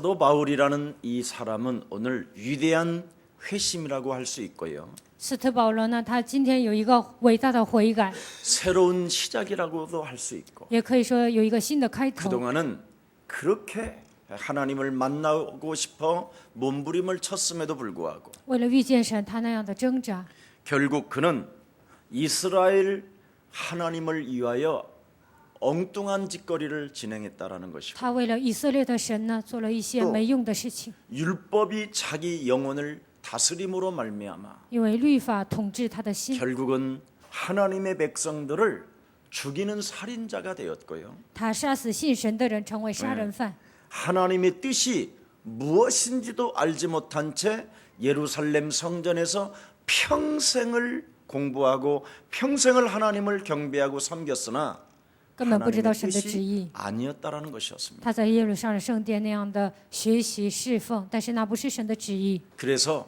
사도 바울이라는 이 사람은 오늘 위대한 회심이라고 할 수 있고요. 使徒保罗呢，他今天有一个伟大的悔改， 새로운 시작이라고도 할 수 있고 也可以说有一个新的开头。 그동안은 그렇게 하나님을 만나고 싶어 몸부림을 쳤음에도 불구하고 为了遇见神，他那样的挣扎， 결국 그는 이스라엘 하나님을 위하여 엉뚱한 짓거리를 진행했다라는 것이고 他为了以色列的神呢，做了一些没用的事情， 율법이 자기 영혼을 다스림으로 말미암아 因为律法统治他的心， 결국은 하나님의 백성들을 죽이는 살인자가 되었고요. 他杀死信神的人，成为杀人犯。 하나님의 뜻이 무엇인지도 알지 못한 채 예루살렘 성전에서 평생을 공부하고 평생을 하나님을 경배하고 섬겼으나 根本不知道 하나님의 神的旨意。 뜻이 아니었다라는 것이었습니다. 他在耶路撒冷圣殿那样的学习侍奉，但是那不是神的旨意。 그래서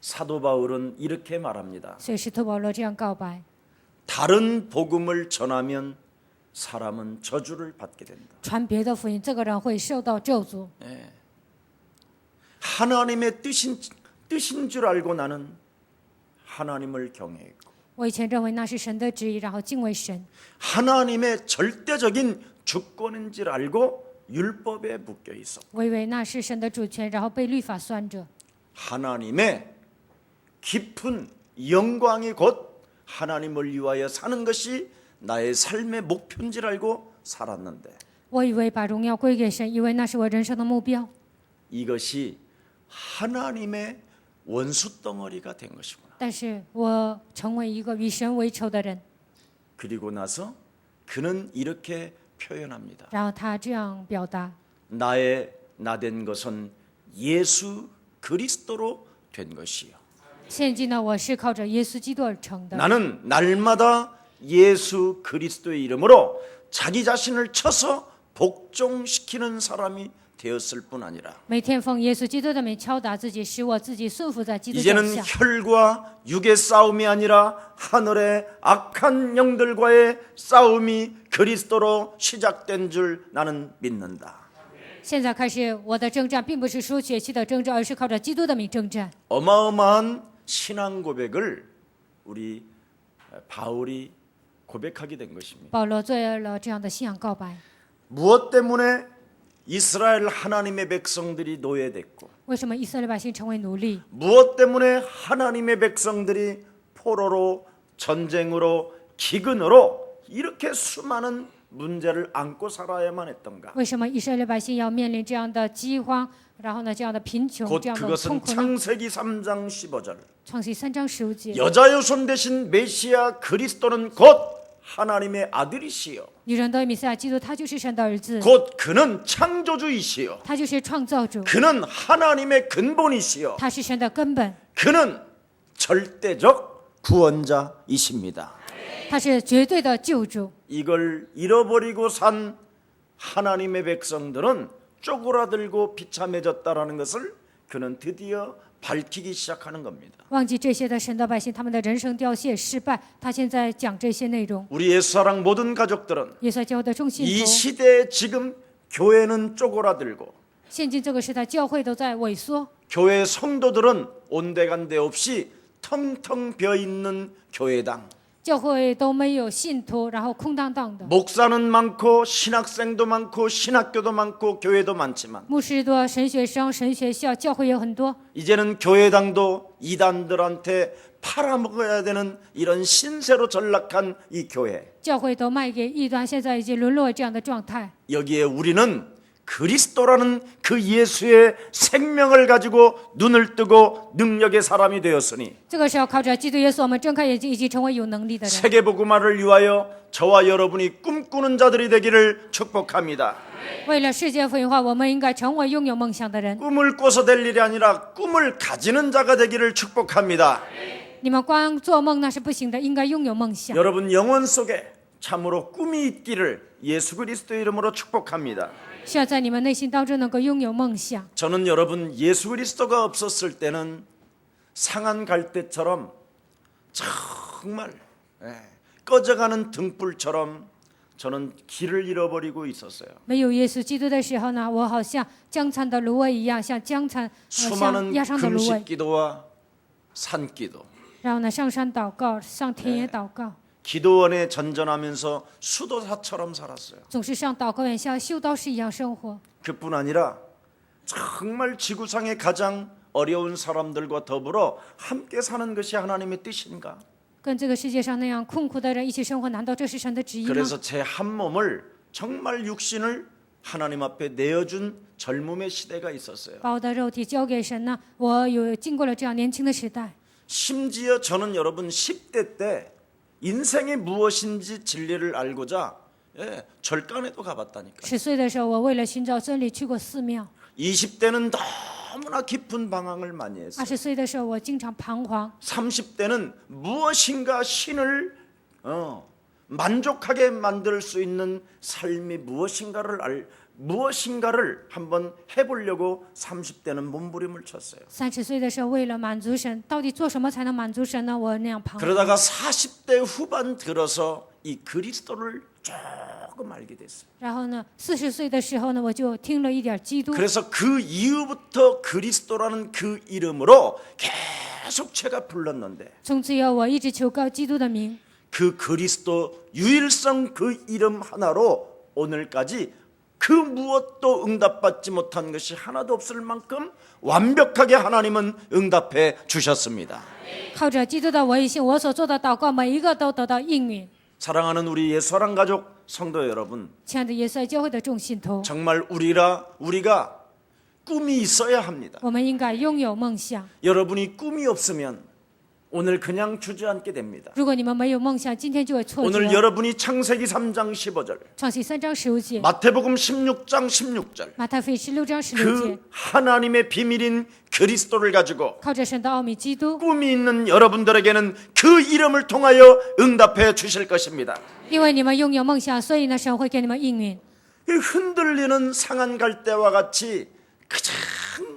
사도 바울은 이렇게 말합니다. 所以使徒保罗这样告白： 다른 복음을 전하면 사람은 저주를 받게 된다. 传别的福音，这个人会受到咒诅。 하나님의 뜻인 줄 알고 나는 하나님을 경외했고 我以前认为那是神的旨意，然后敬畏神。 하나님의 절대적인 주권인 줄 알고 율법에 묶여 있어. 我以为那是神的主权，然后被律法拴着。 하나님의 깊은 영광이 곧 하나님을 위하여 사는 것이 나의 삶의 목표인 줄 알고 살았는데 我以为把荣耀归给神，以为那是我人生的目标， 이것이 하나님의 원수 덩어리가 된 것이구나. 但是我成为一个与神为仇的人。 그리고 나서 그는 이렇게 표현합니다. 然后他这样表达： 나의 나된 것은 예수 그리스도로 된 것이요. 现今呢，我是靠着耶稣基督而成的。 나는 날마다 예수 그리스도의 이름으로 자기 자신을 쳐서 복종시키는 사람이 되었을 뿐 아니라 每天奉耶稣基督的名敲打自己，使我自己顺服在基督脚 이제는 下。 혈과 육의 싸움이 아니라 하늘의 악한 영들과의 싸움이 그리스도로 시작된 줄 나는 믿는다. 现在开始，我的征战并不是属血气的征战，而是靠着基督的名征战。 어마어마한 신앙 고백을 우리 바울이 고백하게 된 것입니다. 保罗做了这样的信仰告白。 무엇 때문에 이스라엘 하나님의 백성들이 노예됐고 为什么以色列百姓成为奴隶？ 무엇 때문에 하나님의 백성들이 포로로 전쟁으로 기근으로 이렇게 수많은 문제를 안고 살아야만 했던가? 为什么以色列百姓要面临这样的饥荒，然后呢这样的贫穷， 곧 这样的痛 그것은 苦呢？ 창세기 3장 15절 创世3章15节， 여자 요손 대신 메시아 그리스도는 곧 하나님의 아들이시요 女人的弥赛亚基督，他就是神的儿子， 곧 그는 창조주이시요 他就是创造主， 그는 하나님의 근본이시요 他是神的根本， 그는 절대적 구원자이십니다. 他是绝对的救主。 이걸 잃어버리고 산 하나님의 백성들은 쪼그라들고 비참해졌다라는 것을 그는 드디어 밝히기 시작하는 겁니다. 忘记这些的神的百姓，他们的人生凋谢失败。他现在讲这些内容。 우리 예수사랑 모든 가족들은 耶稣教会的众信 이 徒， 시대에 지금 교회는 쪼그라들고 现今这个时代，教会都在萎缩， 교회 성도들은 온데간데 없이 텅텅 비어있는 교회당 教会都没有信徒，然后空荡荡的。 목사는 많고 신학생도 많고 신학교도 많고 교회도 많지만 牧师多，神学生、神学校，教会有很多。 이제는 교회당도 이단들한테 팔아먹어야 되는 이런 신세로 전락한 이 교회 教会都卖给异端，现在已经沦落这样的状态。 여기에 우리는 그리스도라는 그 예수의 생명을 가지고 눈을 뜨고 능력의 사람이 되었으니 这个时候靠着基督耶稣，我们睁开眼睛，已经成为有能力的人。 세계복음화를 위하여 저와 여러분이 꿈꾸는 자들이 되기를 축복합니다. 为了世界福音化，我们应该成为拥有梦想的人。 꿈을 꿔서 될 일이 아니라 꿈을 가지는 자가 되기를 축복합니다. 你们光做梦那是不行的，应该拥有梦想。 여러분 영혼 속에 참으로 꿈이 있기를 예수 그리스도의 이름으로 축복합니다. 需要在你们内心当中能够拥有梦想。 저는 여러분 예수 그리스도가 없었을 때는 상한 갈대처럼 정말 꺼져가는 등불처럼 저는 길을 잃어버리고 있었어요. 没有耶稣基督的时候呢，我好像江残的芦苇一样，像像压伤的芦苇。 금식기도와 산기도. 然后呢，上山祷告，上田野祷告， 기도원에 전전하면서 수도사처럼 살았어요. 总是上祷告院像修道士一样生活。 그뿐 아니라 정말 지구상의 가장 어려운 사람들과 더불어 함께 사는 것이 하나님의 뜻인가? 跟这个世界上那样困苦的人一起生活，难道这是神的旨意吗？ 그래서 제 한 몸을 정말 육신을 하나님 앞에 내어준 젊음의 시대가 있었어요. 把我的肉体交给神呢，我有经过了这样年轻的时代。 심지어 저는 여러분 10대 때 인생이 무엇인지 진리를 알고자 절간에도 가봤다니까요. 10岁的时候，我为了寻找真理去过寺庙。 20대는 너무나 깊은 방황을 많이 했어요. 20岁的时候，我经常彷徨。 30대는 무엇인가 신을 만족하게 만들 수 있는 삶이 무엇인가를 한번 해보려고 30대는 몸부림을 쳤어요. 30岁的时候，为了满足神，到底做什么才能满足神呢？我那样彷徨。 그러다가 40대 후반 들어서 이 그리스도를 조금 알게 됐어요. 然后呢，40岁的时候呢，我就听了一点基督。 그래서 그 이후부터 그리스도라는 그 이름으로 계속 제가 불렀는데 从此以后，我一直求告基督的名。 그 그리스도 유일성 그 이름 하나로 오늘까지 그 무엇도 응답받지 못한 것이 하나도 없을 만큼 완벽하게 하나님은 응답해 주셨습니다. 靠着基督的微信，我所做的祷告，每一个都得到应允。 사랑하는 우리 예수랑 가족 성도 여러분, 亲爱的耶稣爱教会的众信徒， 정말 우리가 꿈이 있어야 합니다. 我们应该拥有梦想。 여러분이 꿈이 없으면 오늘 그냥 주저앉게 됩니다. 如果你们没有梦想，今天就会挫折。 오늘 여러분이 창세기 3장 15절, 创世3章15节， 마태복음 16장 16절 马太福音16章16节， 그 하나님의 비밀인 그리스도를 가지고 靠着神的奥秘基督， 꿈이 있는 여러분들에게는 그 이름을 통하여 응답해 주실 것입니다. 因为你们拥有梦想，所以呢，神会给你们应允。 이 흔들리는 상한 갈대와 같이 가장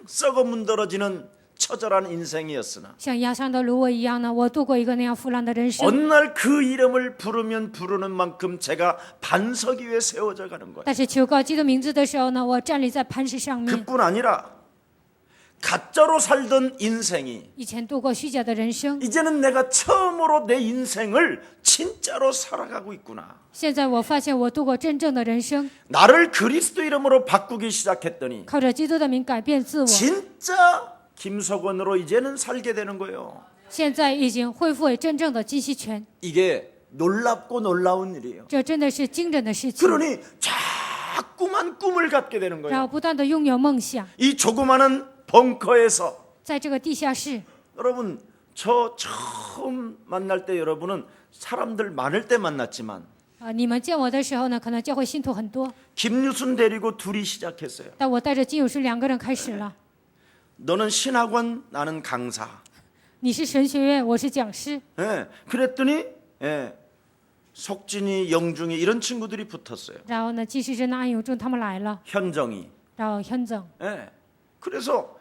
썩어 문드러지는 처절한 인생이었으나 像压伤的芦苇一样呢，我度过一个那样腐烂的人生。 어느 날 그 이름을 부르면 부르는 만큼 제가 반석 위에 세워져 가는 거예요. 但是求告基督名字的时候呢，我站立在磐石上面。 그뿐 아니라 가짜로 살던 인생이 以前度过虚假的人生， 이제는 내가 처음으로 내 인생을 진짜로 살아가고 있구나. 现在我发现我度过真正的人生， 나를 그리스도 이름으로 바꾸기 시작했더니 靠着基督的名改变自我， 진짜 김석원으로 이제는 살게 되는 거예요. 现在已经恢复为真正的金希权。 이게 놀랍고 놀라운 일이에요. 这真的是惊人的事情。 그러니 자꾸만 꿈을 갖게 되는 然 거예요. 后不断的拥有梦想， 이 조그마한 벙커에서 在这个地下室， 여러분 저 처음 만날 때 여러분은 사람들 많을 때 만났지만 你们见我的时候呢，可能教会信徒很多， 김유순 데리고 둘이 시작했어요. 但我带着金友师2个人开始了。 너는 신학원, 나는 강사. 你是神学院，我是讲师。 예, 그랬더니 석진이, 영중이 이런 친구들이 붙었어요. 然后呢，季世珍、安永仲他们来了， 현정이. 然后현정， 예, 그래서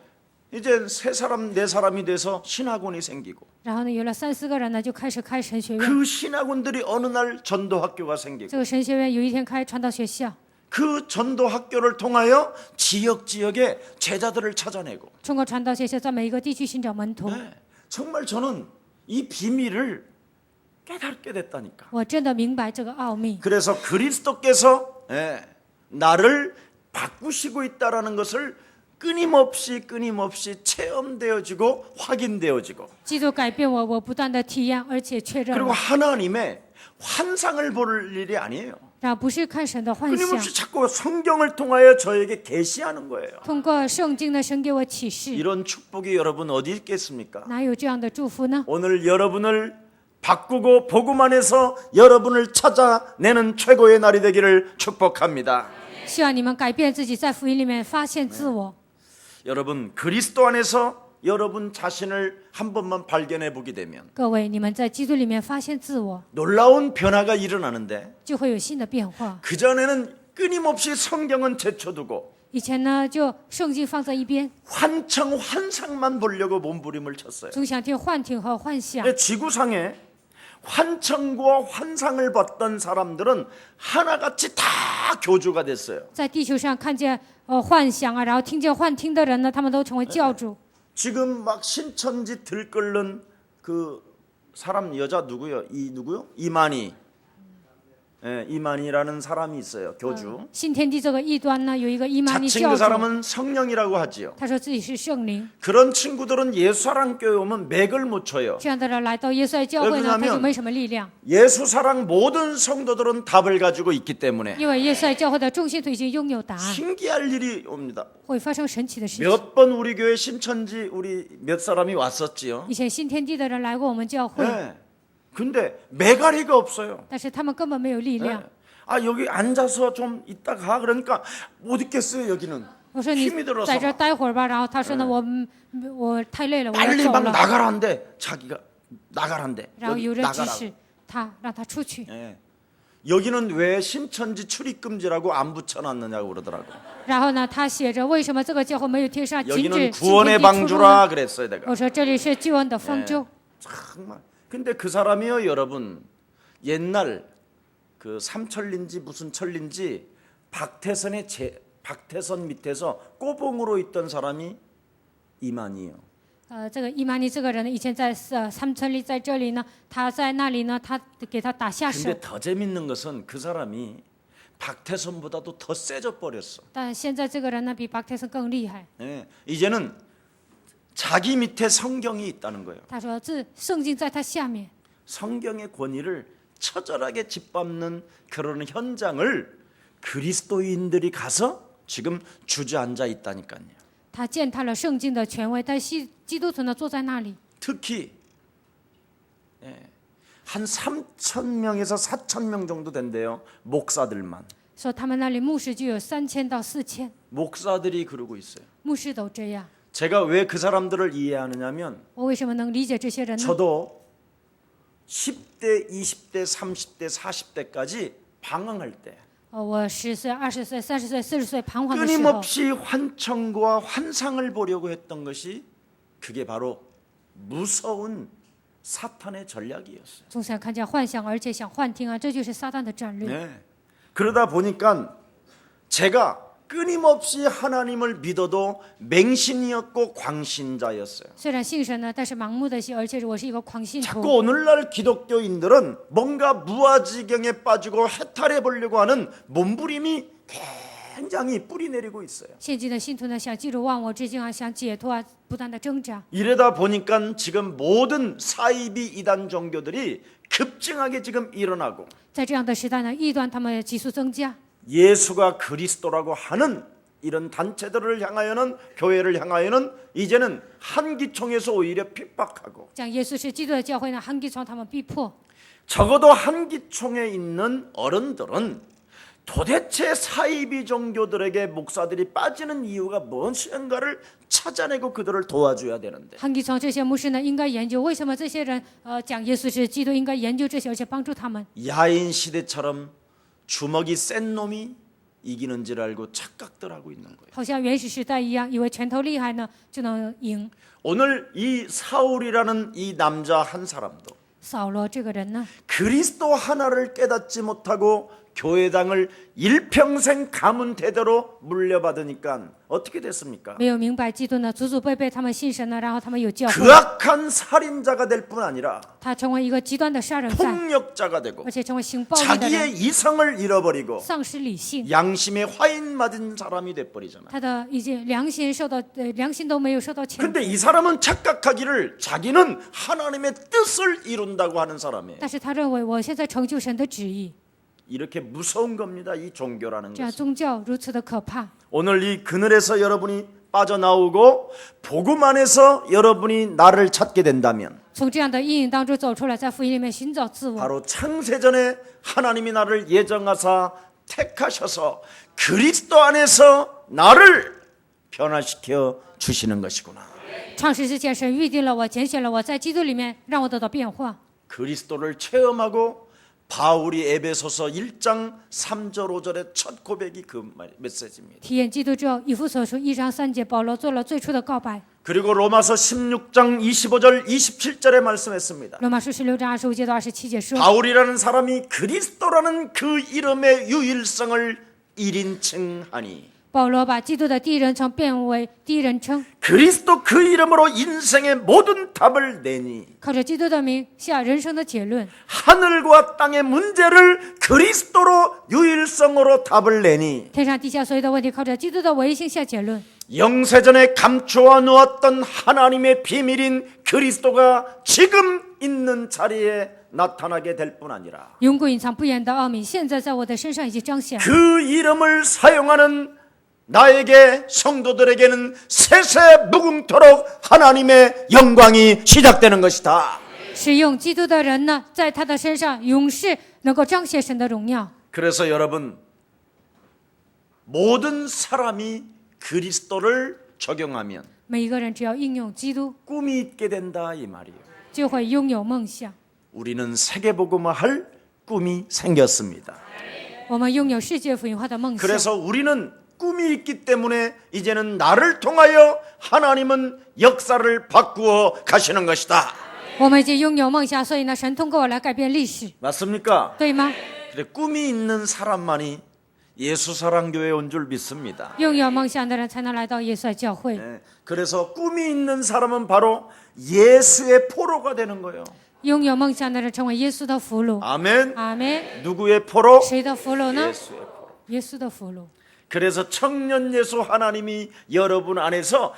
이제 3사람, 4사람이 돼서 신학원이 생기고 然后呢，有了3、4个人呢，就开始开神学院。 그 신학원들이 어느 날 전도학교가 생기고 这个神学院有一天开传道学校， 그 전도학교를 통하여 지역에 제자들을 찾아내고 通过传道学校在每一个地区寻找门徒。 네, 정말 저는 이 비밀을 깨닫게 됐다니까. 我真的明白这个奥秘。 그래서 그리스도께서 나를 바꾸시고 있다라는 것을 끊임없이 체험되어지고 확인되어지고 基督改变我，我不断的体验，而且确认 그리고 了。 하나님의 환상을 볼 일이 아니에요. 然后不是看神的幻想， 끊임없이 자꾸 성경을 통하여 저에게 계시하는 거예요. 通过圣经的神给我启示。 이런 축복이 여러분 어디 있겠습니까? 哪有这样的祝福呢？ 오늘 여러분을 바꾸고 복음 안에서 여러분을 찾아내는 최고의 날이 되기를 축복합니다. 希望你们改变自己，在福音里面发现自我。 여러분 그리스도 안에서 여러분 자신을 한 번만 발견해 보게 되면 各位，你们在基督里面发现自我， 놀라운 변화가 일어나는데 就会有新的变化。 그전에는 끊임없이 성경은 제쳐두고 以前呢，就圣经放在一边， 환상만 보려고 몸부림을 쳤어요. 总想听幻听和幻想。 근데 지구상에 환청과 환상을 봤던 사람들은 하나같이 다 교주가 됐어요. 在地球上看见幻想啊，然后听见幻听的人呢，他们都成为教主。 지금 막 신천지 들끓는 그 사람 여자 누구요? 누구요? 이만희. 예, 이만희라는 사람이 있어요. 교주. 新天地这个异端呢，有一个伊玛尼 자칭 教 그 主， 사람은 성령이라고 하지요. 他说自己是圣灵。 그런 친구들은 예수사랑 교회 오면 맥을 못 쳐요. 这样的人来到耶稣爱教会呢，他就没什么力量， 예수사랑 모든 성도들은 답을 가지고 있기 때문에 因为耶稣爱教会的众信徒已经拥有答案， 신기할 일이 옵니다. 会发生神奇的事情。 몇 번 우리 교회 신천지 우리 몇 사람이 왔었지요. 以前新天地的人来过我们教会， 네. 근데 메가리가 없어요. 但是他们根本没有力量。 네. 아 여기 앉아서 좀 있다 가 그러니까 못 있겠어요 여기는. 我说你 힘이 들어서 在这儿待会儿吧，然后他说呢，我太累了，我要 빨리 走 막 了。 나가란데 자기가 나가란데 然后 여기 有人指 나가라. 示他，让他出去。 예. 여기는 왜 신천지 출입금지라고 안 붙여놨느냐고 그러더라고. 然后呢，他写着为什么这个教会没有贴上禁止 여기는 新 구원의 天地出入呢？ 방주라 그랬어요 내가. 我说这里是救恩的方舟。 정말. 근데 그 사람이요 여러분 옛날 그 삼천리인지 무슨 천리인지 박태선 밑에서 꼬봉으로 있던 사람이 이만희요. 这个伊玛尼这个人呢，以前在三村里，在这里呢，他在那里呢，他给他打下手。 근데 더 재밌는 것은 그 사람이 박태선보다도 더 세져 버렸어. 但现在这个人呢，比巴特森更厉害。 예, 이제는 자기 밑에 성경이 있다는 거예요. 他说这圣经在他下面， 성경의 권위를 처절하게 짓밟는 그런 현장을 그리스도인들이 가서 지금 주저앉아 있다니까요. 他践踏了圣经的权威，但基督徒呢坐在那里。 특히 한 3,000명에서 4,000명 정도 된대요. 목사들만. 说他们那里牧师就有3000到4000， 목사들이 그러고 있어요. 牧师都这样。 제가 왜 그 사람들을 이해하느냐면 我为什么能理解这些人呢？ 저도 10대, 20대, 30대, 40대까지 방황할 때 我10岁、20岁、30岁、40岁彷徨的时候， 끊임없이 환청과 환상을 보려고 했던 것이 그게 바로 무서운 사탄의 전략이었어요. 总想看见幻想，而且想幻听啊，这就是撒旦的战略。 네. 그러다 보니까 제가 끊임없이 하나님을 믿어도 맹신이었고 광신자였어요. 虽然信神呢，但是盲目的信，而且我是一个狂信 자꾸 徒。 오늘날 기독교인들은 뭔가 무아지경에 빠지고 해탈해 보려고 하는 몸부림이 굉장히 뿌리 내리고 있어요. 现今的信徒呢，想进入忘我之境啊，想解脱啊，不断的挣扎。 이러다 보니까 지금 모든 사이비 이단 종교들이 급증하게 지금 일어나고 在这样的时代呢，异端他们急速增加。 예수가 그리스도라고 하는 이런 단체들을 향하여는 교회를 향하여는 이제는 한기총에서 오히려 핍박하고 讲耶稣是基督的教会呢，한기총他们逼迫。 적어도 한기총에 있는 어른들은 도대체 사이비 종교들에게 목사들이 빠지는 이유가 무엇인가를 찾아내고 그들을 도와줘야 되는데 한기총这些牧师呢，应该研究为什么这些人讲耶稣是基督，应该研究这些，而且帮助他们。 야인 시대처럼 주먹이 센 놈이 이기는 줄 알고 착각들 하고 있는 거예요. 好像原始时代一样，以为拳头厉害呢就能赢。 오늘 이 사울이라는 이 남자 한 사람도 扫罗这个人呢， 그리스도 하나를 깨닫지 못하고 교회당을 일평생 가문 대대로 물려받으니까 어떻게 됐습니까? 没有明白基督呢，祖祖辈辈他们信神呢，然后他们有教会， 극악한 살인자가 될 뿐 아니라 他成为一个极端的杀人犯， 폭력자가 되고 而且成为行暴力的人， 자기의 이성을 잃어버리고 丧失理性， 양심에 화인 맞은 사람이 돼버리잖아. 他的已经良心受到良心都没有受到谴责。 근데 이 사람은 착각하기를 자기는 하나님의 뜻을 이룬다고 하는 사람이에요. 但是他认为我现在成就神的旨意， 이렇게 무서운 겁니다. 이 종교라는 这样 것은. 宗教如此的可怕。 오늘 이 그늘에서 여러분이 빠져나오고 복음 안에서 여러분이 나를 찾게 된다면 从这样的阴影当中走出来，在福音里面寻找自我。 바로 창세전에 하나님이 나를 예정하사 택하셔서 그리스도 안에서 나를 변화시켜 주시는 것이구나. 创世之前，神预定了我，拣选了我，在基督里面让我得到变化。 그리스도를 체험하고 바울이 에베소서 1장 3절 5절의 첫 고백이 그 메시지입니다. 体验基督之后，以弗所书1章3节，保罗做了最初的告白。 그리고 로마서 16장 25절 27절에 말씀했습니다. 罗马书16章25节到27节说， 바울이라는 사람이 그리스도라는 그 이름의 유일성을 1인칭하니 保罗把基督的第一人称变为第一人称， 그리스도 그 이름으로 인생의 모든 답을 내니 靠着基督的名下人生的结论， 하늘과 땅의 문제를 그리스도로 유일성으로 답을 내니 天上地下所有的问题靠着基督的唯一性下结论。 영세전에 감추어 놓았던 하나님의 비밀인 그리스도가 지금 있는 자리에 나타나게 될 뿐 아니라 永古隐藏不言的奥秘，现在在我的身上已经彰显。 그 이름을 사용하는 나에게 성도들에게는 세세무궁토록 하나님의 영광이 시작되는 것이다. 使用基督的人呢，在他的身上永世能够彰显神的荣耀。 그래서 여러분 모든 사람이 그리스도를 적용하면 每一个人只要应用基督， 꿈이 있게 된다 이 말이에요. 就会拥有梦想。 우리는 세계복음화할 꿈이 생겼습니다. 我们拥有世界福音化的梦想。 그래서 우리는 꿈이 있기 때문에 이제는 나를 통하여 하나님은 역사를 바꾸어 가시는 것이다. 我们已经拥有梦想，所以呢，神通过我来改变历史， 맞습니까? 对吗？ 그래, 꿈이 있는 사람만이 예수사랑교회에 온 줄 믿습니다. 拥有梦想的人才能来到耶稣的教会。 네, 그래서 꿈이 있는 사람은 바로 예수의 포로가 되는 거예요. 拥有梦想的人成为耶稣的俘虏。 아멘. 阿门。 누구의 포로? 谁的俘虏呢？ 예수의 포로. 耶稣的俘虏。 그래서 청년 예수 하나님이 여러분 안에서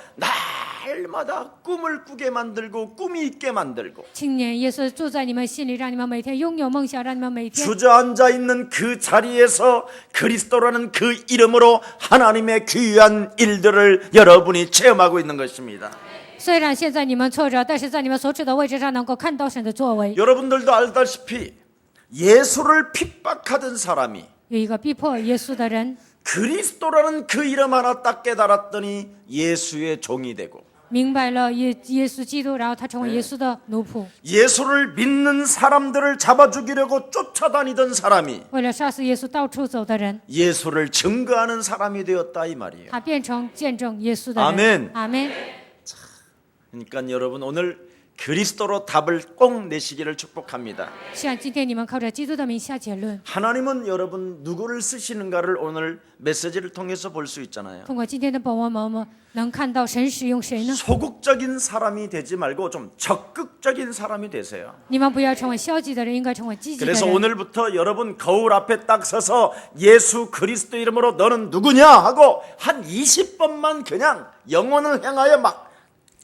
날마다 꿈을 꾸게 만들고 꿈이 있게 만들고 青年耶稣住在你们心里，让你们每天拥有梦想，让你们每天 주저앉아 있는 그 자리에서 그리스도라는 그 이름으로 하나님의 귀한 일들을 여러분이 체험하고 있는 것입니다. 虽然现在你们挫折，但是在你们所处的位置上能够看到神的作为。 여러분들도 알다시피 예수를 픽박하던 사람이 有一个逼迫耶稣的人， 그리스도라는 그 이름 하나 딱 깨달았더니 예수의 종이 되고 明白了耶稣基督，然后他成为耶稣的奴仆。 예수를 믿는 사람들을 잡아 죽이려고 쫓아다니던 사람이 为了杀死耶稣到处走的人， 예수를 증거하는 사람이 되었다 이 말이에요. 他变成见证耶稣的人。 아멘. 阿门。 그러니까 여러분 오늘 그리스도로 답을 꼭 내시기를 축복합니다. 希望今天你们靠着基督的名下结论。 하나님은 여러분 누구를 쓰시는가를 오늘 메시지를 통해서 볼 수 있잖아요. 通过今天的本文，我们能看到神使用谁呢？ 소극적인 사람이 되지 말고 좀 적극적인 사람이 되세요. 你们不要成为消极的人，应该成为积极的 그래서 人。 오늘부터 여러분 거울 앞에 딱 서서 예수 그리스도 이름으로 너는 누구냐 하고 한 20번만 그냥 영혼을 향하여 막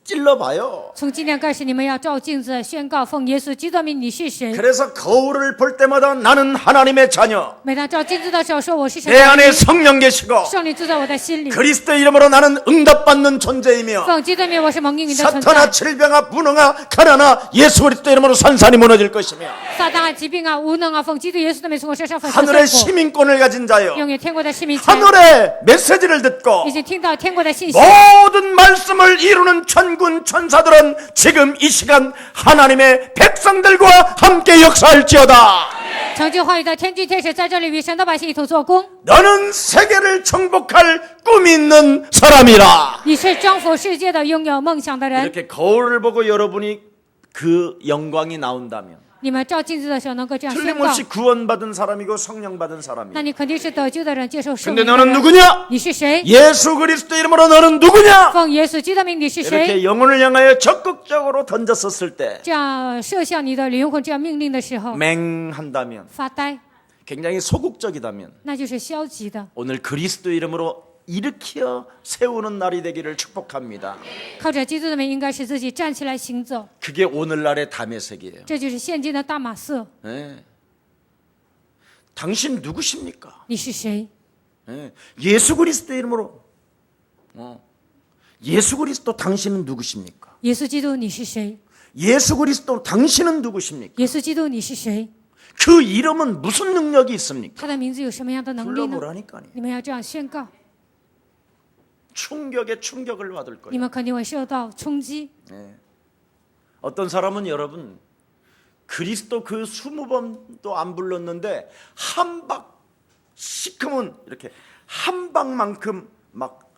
찔러봐요. 从今天开始，你们要照镜子宣告奉耶稣基督的名，你是谁？ 그래서 거울을 볼 때마다 나는 하나님의 자녀, 每当照镜子的时候，说我是神 내 的儿 안에 女， 성령 계시고 圣灵住在我的心里。 그리스도 이름으로 나는 응답받는 존재이며 奉基督的名，我是蒙应允的存 사탄아 在。 질병아 무능아 가난아 예수 그리스도 이름으로 산산이 무너질 것이며 撒旦啊、疾病啊、无能啊，奉基督耶稣的名从我身上粉碎 하늘의 过。 시민권을 가진 자여 拥有天国的市民权， 하늘의 메시지를 듣고 已经听到天国的信息。 모든 말씀을 이루는 천군 천사들은 지금 이 시간 하나님의 백성들과 함께 역사할지어다. 成就话语的天君天使在这里与神的百姓一同做工。 너는 세계를 정복할 꿈이 있는 사람이라. 你是征服世界的、拥有梦想的人。 이렇게 거울을 보고 여러분이 그 영광이 나온다면 你们照镜子的时候能够这样宣告， 틀림없이 구원받은 사람이고 성령 받은 那 사람이에요. 你肯定是得救的人，接受圣 근데 灵的 너는 人。 누구냐? 你是谁？ 예수 그리스도 이름으로 너는 누구냐? 奉耶稣基督的名，你是谁？ 이렇게 영혼을 향하여 적극적으로 던졌었을 때 这样射向你的灵魂，这样命令的时候， 맹한다면 发呆， 굉장히 소극적이다면 那就是消极的。 오늘 그리스도 이름으로 일으켜 세우는 날이 되기를 축복합니다. 靠着基督的名，应该使自己站起来行走， 그게 오늘날의 다메섹이에요. 这就是现今的大马色。 네. 당신 누구십니까? 你是谁？ 네. 예수 그리스도 이름으로 예수 그리스도 당신은 누구십니까? 耶稣基督，你是谁？ 예수 그리스도 당신은 누구십니까? 耶稣基督，你是谁？ 그 이름은 무슨 능력이 있습니까? 他的名字有什么样的能力呢？ 불러보라니까요. 你们要这样宣告， 충격에 충격을 받을 你 거예요. 们肯定会受到冲击。 어떤 사람은 여러분 그리스도 그 20번도 안 불렀는데 한 박씩큼은 이렇게 한 방만큼 막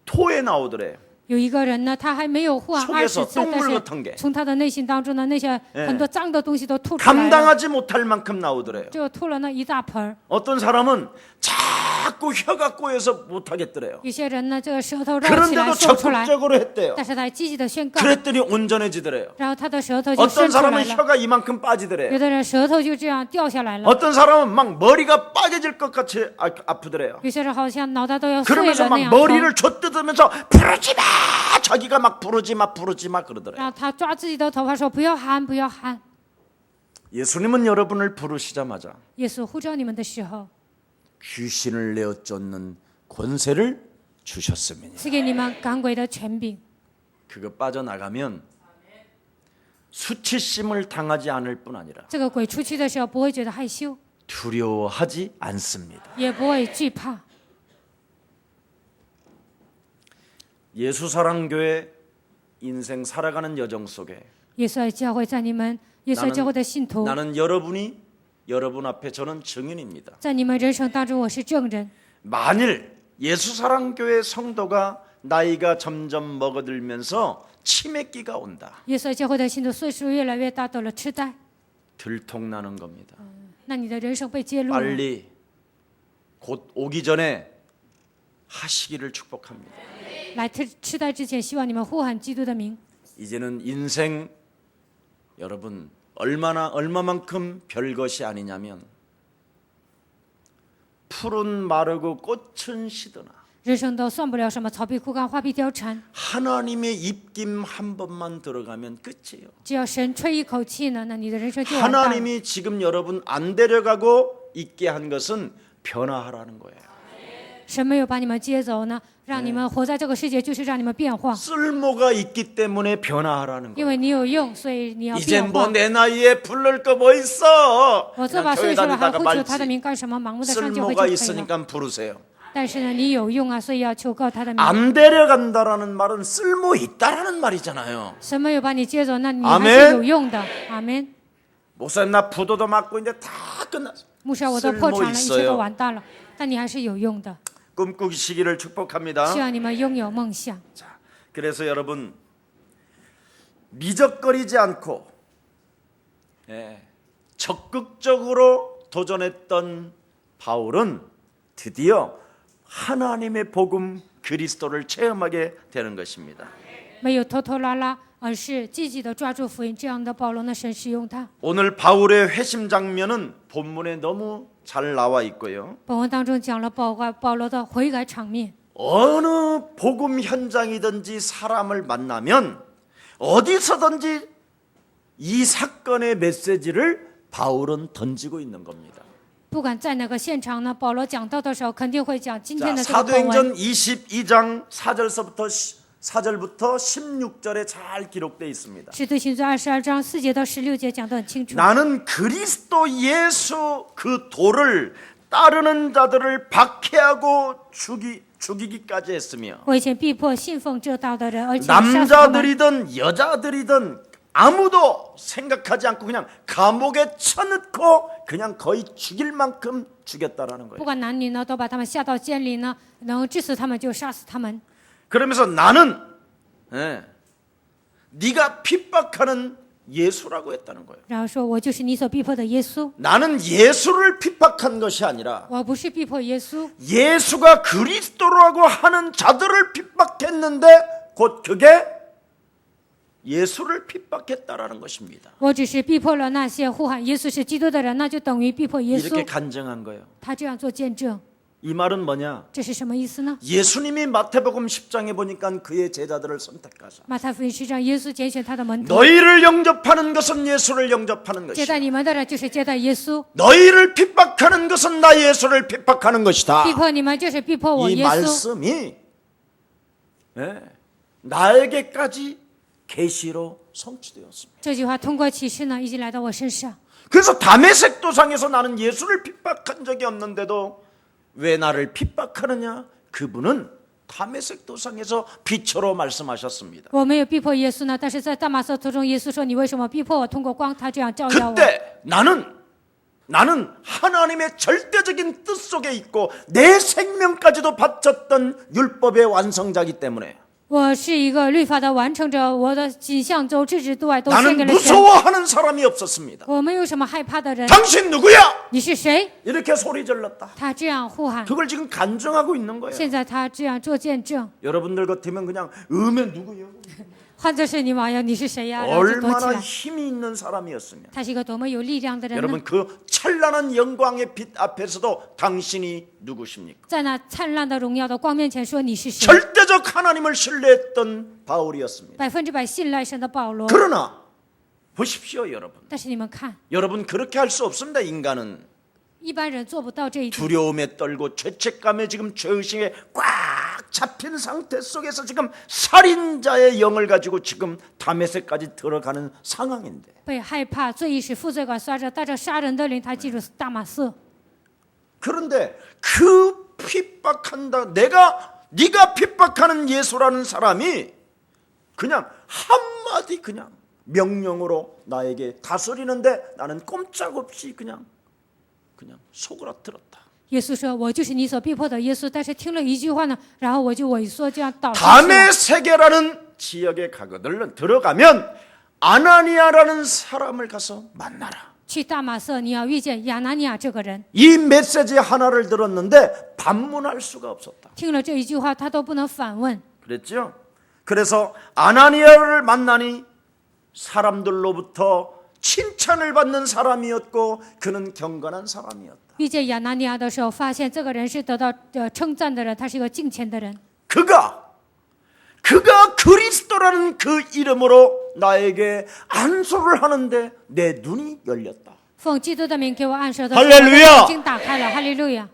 토에 나오더래. 有一个人呢，他还没有呼喊 속에서 20次，但 똥물 是 같은 게 从他的内心当中呢，那些 예 很多脏的东西都吐出来了， 감당하지 못할 만큼 나오더래요. 就吐了那一大盆儿。 어떤 사람은 자꾸 혀가 꼬여서 못하겠더래요. 有些人呢，这个舌头绕起来 그런데도 说不出来， 적극적으로 했대요. 但是他积极的宣告， 그랬더니 온전해지더래요. 然后他的舌头就伸 어떤 出来 사람은 了。 혀가 이만큼 빠지더래요. 有的人舌头就这样掉下来了， 어떤 사람은 막 머리가 빠개질 것 같이 아프더래요. 有些人好像脑袋都要碎了 그러면서 那 막 样疼。 머리를 젖뜯으면서 부르지 마. 자기가 막 부르지 마 그러더래요. 然后他抓自己的头发说：“不要喊，不要喊。 예수님은 여러분을 부르시자마자 耶稣呼召你们的时候， 귀신을 내어 쫓는 권세를 주셨습니다. 赐给你们赶鬼的权柄。 그거 빠져나가면 수치심을 당하지 않을 뿐 아니라 这个鬼出去的时候，不会觉得害羞， 두려워하지 않습니다. 也不会惧怕。 예수사랑교회 인생 살아가는 여정 속에 耶稣的教会在你们耶稣教会的信徒， 나는 여러분이 여러분 앞에 저는 증인입니다. 在你们人生当中，我是证人。 만일 예수사랑교회 성도가 나이가 점점 먹어들면서 치매기가 온다. 耶稣教会的信徒岁数越来越大，得了痴呆， 들통나는 겁니다. 那你的人生被揭露了。 빨리 곧 오기 전에 하시기를 축복합니다. 来痴呆之前，希望你们呼喊基督的名。 이제는 인생 여러분 얼마만큼 별것이 아니냐면 풀은 마르고 꽃은 시드나 人生都算不了什么，草必枯干，花必凋残。 하나님의 입김 한 번만 들어가면 끝이에요. 只要神吹一口气呢，那你的人生就完蛋了。 하나님이 지금 여러분 안 데려가고 있게 한 것은 변화하라는 거예요. 神没有把你们接走呢，让你们活在这个世界，就是让你们变化。 쓸모가 있기 때문에 변화하라는 因 거예요. 为你有用，所以你要 이제 变 뭐 化。 내 나이에 부를 거 뭐 있어? 我这 그냥 把 교회 岁数了，还 다니다가 呼求他的 말지. 名干什么？盲目的上教会就 쓸모가 可以了。 있으니까 부르세요. 但是呢，你有用啊，所以要求告他的名。 안 데려간다라는 말은 쓸모 있다라는 말이잖아요. 神没有把你接走，那你还 아멘 是有用的。阿门。 목사님 나 부도도 맞고 이제 다 끝났어. 牧师，我都破产 쓸모 了，一切都 있어요. 完蛋了，但你还是有用的。 꿈꾸시기를 축복합니다. 希望你们拥有梦想。 자, 그래서 여러분 미적거리지 않고 적극적으로 도전했던 바울은 드디어 하나님의 복음 그리스도를 체험하게 되는 것입니다. 没有拖拖拉拉，而是积极的抓住福音。这样的保罗呢，神使用他。 오늘 바울의 회심 장면은 본문에 너무 잘 나와 있고요. 本文当中讲了保罗的悔改场面。 어느 복음 현장이든지 사람을 만나면 어디서든지 이 사건의 메시지를 바울은 던지고 있는 겁니다. 不管在哪个现场呢，保罗讲道的时候，肯定会讲今 자, 天的这个本文。 사도행전 22장 4절부터 16절에 잘 기록되어 있습니다. 使徒行传22章4节到16节讲得很清楚。 나는 그리스도 예수 그 도를 따르는 자들을 박해하고 죽이기까지 했으며 我以前逼迫信奉这道的人，而且杀死他们。 남자들이든 여자들이든 아무도 생각하지 않고 그냥 감옥에 쳐넣고 그냥 거의 죽일 만큼 죽였다라는 不 거예요. 管男女呢，都把他们下到监里呢，能治死他们就杀死他们。 그러면서 나는 네가 핍박하는 예수라고 했다는 거예요. 然后说我就是你所逼迫的耶稣， 나는 예수를 핍박한 것이 아니라 我不是逼迫耶稣， 예수가 그리스도라고 하는 자들을 핍박했는데 곧 그게 예수를 핍박했다라는 것입니다. 我只是逼迫了那些呼喊耶稣是基督的人，那就等于逼迫耶 이렇게 稣。 간증한 거예요. 他这样做见证， 이 말은 뭐냐? 这是什么意思呢？ 예수님이 마태복음 10장에 보니까 그의 제자들을 선택하사 马太福音10章，耶稣拣选他的门徒， 너희를 영접하는 것은 예수를 영접하는 接 것이다. 待你们的人就是接待耶稣， 너희를 핍박하는 것은 나 예수를 핍박하는 것이다. 逼迫你们就是逼迫我 이 耶稣。 말씀이 나에게까지 계시로 성취되었습니다. 这句话通过启示呢，已经来到我身上。 그래서 다메섹 도상에서 나는 예수를 핍박한 적이 없는데도 왜 나를 핍박하느냐? 그분은 다메섹 도상에서 빛으로 말씀하셨습니다. 我没有逼迫耶稣呢，但是在大马色途中，耶稣说：“你为什么逼迫我？”通过光，他这样照耀我。 그때 나는 하나님의 절대적인 뜻 속에 있고 내 생명까지도 바쳤던 율법의 완성자이기 때문에 我是一个律法的完成者，我的几项周制止都爱都献 나는 给了神。 무서워하는 사람이 없었습니다. 我没有什么害怕的人。 당신 누구야? 你是谁？ 이렇게 소리 질렀다. 他这样呼喊。 그걸 지금 간증하고 있는 거예요. 现在他这样做见证。 여러분들 같으면 그냥 음에 누구요? 换作是你王呀，你是谁呀？然后就躲起 얼마나 来。 힘이 있는 사람이었으면 他是一个多么有力量的人呢？ 여러분 그 찬란한 영광의 빛 앞에서도 당신이 누구십니까? 在那灿烂的荣耀的光面前说你是谁？ 절대적 하나님을 신뢰했던 바울이었습니다. 100%信赖神的保罗。 그러나 보십시오 여러분. 但是你们看， 여러분 그렇게 할 수 없습니다. 인간은 一般人做不到这一点。 두려움에 떨고 죄책감에 지금 죄의식에 꽉 잡힌 상태 속에서 지금 살인자의 영을 가지고 지금 다메섹까지 들어가는 상황인데 被害怕、罪意识、负罪感刷着，带着杀人的灵，他进入大马色。 그런데 그 핍박한다 네가 핍박하는 예수라는 사람이 그냥 한마디 그냥 명령으로 나에게 다스리는데 나는 꼼짝없이 그냥 속으라들었다. 耶稣说：“我就是你所逼迫的耶稣。”但是听了一句话呢，然后我就萎缩，这样倒下去了。 다메섹이라는 지역에 들어가면 아나니아라는 사람을 가서 만나라. 去大马色，你要遇见亚拿尼亚这个人。 이 메시지 하나를 들었는데 반문할 수가 없었다. 听了这一句话，他都不能反问。 그랬죠? 그래서 아나니아를 만나니 사람들로부터 칭찬을 받는 사람이었고 그는 경건한 사람이었다. 遇见亚拿尼亚的时候，发现这个人是得到称赞的人，他是一个敬虔的人。 그가 그리스도라는 그 이름으로 나에게 안수를 하는데 내 눈이 열렸다. 奉基督的名给我按手的时候， 할렐루야 眼睛打开了，哈利路亚！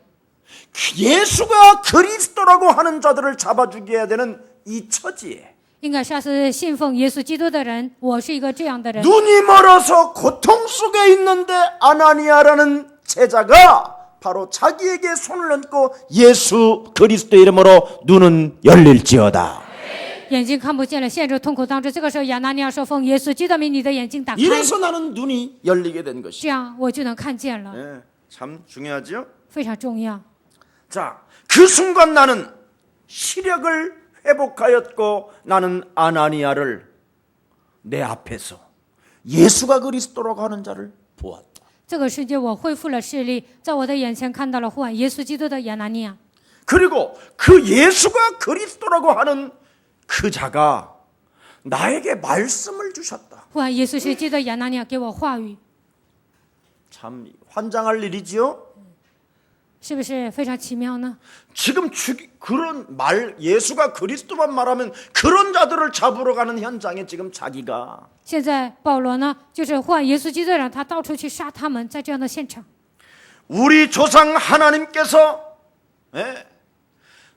예수가 그리스도라고 하는 자들을 잡아주게 해야 되는 이 처지에 应该杀死信奉耶稣基督的人。我是一个这样的人。 눈이 멀어서 고통 속에 있는데 아나니아라는 제자가 바로 자기에게 손을 얹고 예수 그리스도 이름으로 눈은 열릴지어다. 眼睛看不见了，陷入痛苦当中。这个时候，亚拿尼亚说：“奉耶稣基督的名，你的眼睛打开。” 이래서 나는 눈이 열리게 된 것이. 这样我就能看见了， 네, 참 중요하죠. 非常重要。 자, 그 순간 나는 시력을 회복하였고 나는 아나니아를 내 앞에서 예수가 그리스도라고 하는 자를 보았다. 这个世界我恢复了视力，在我的眼前看到了呼喊耶稣基督的亚拿尼亚。 그리고 그 예수가 그리스도라고 하는 그 자가 나에게 말씀을 주셨다. 呼喊耶稣是基督的亚拿尼亚给我话语， 참 환장할 일이지요. 是不是非常奇妙呢？ 지금 그런 예수가 그리스도만 말하면 그런 자들을 잡으러 가는 현장에 지금 자기가 现在保罗呢，就是呼喊耶稣基督的人，他到处去杀他们，在这样的现场。 우리 조상 하나님께서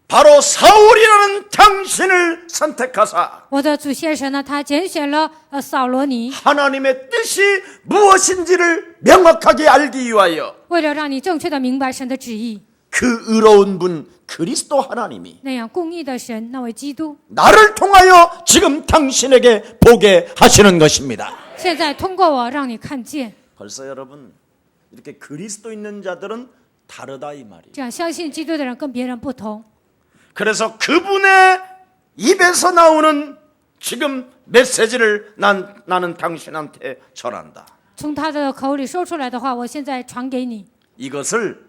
바로 사울이라는 당신을 선택하사 我的祖先神呢，他拣选了扫罗尼， 하나님의 뜻이 무엇인지를 명확하게 알기 위하여 为了让你正确的明白神的旨意。 그 의로운 분 그리스도 하나님이 那样公义的神，那位基督， 나를 통하여 지금 당신에게 보게 하시는 것입니다. 现在通过我让你看见。 벌써 여러분 이렇게 그리스도 있는 자들은 다르다 이 말이에요. 这样相信基督的人跟别人不同。 그래서 그분의 입에서 나오는 지금 메시지를 나는 당신한테 전한다. 从他的口里说出来的话，我现在传给你， 이것을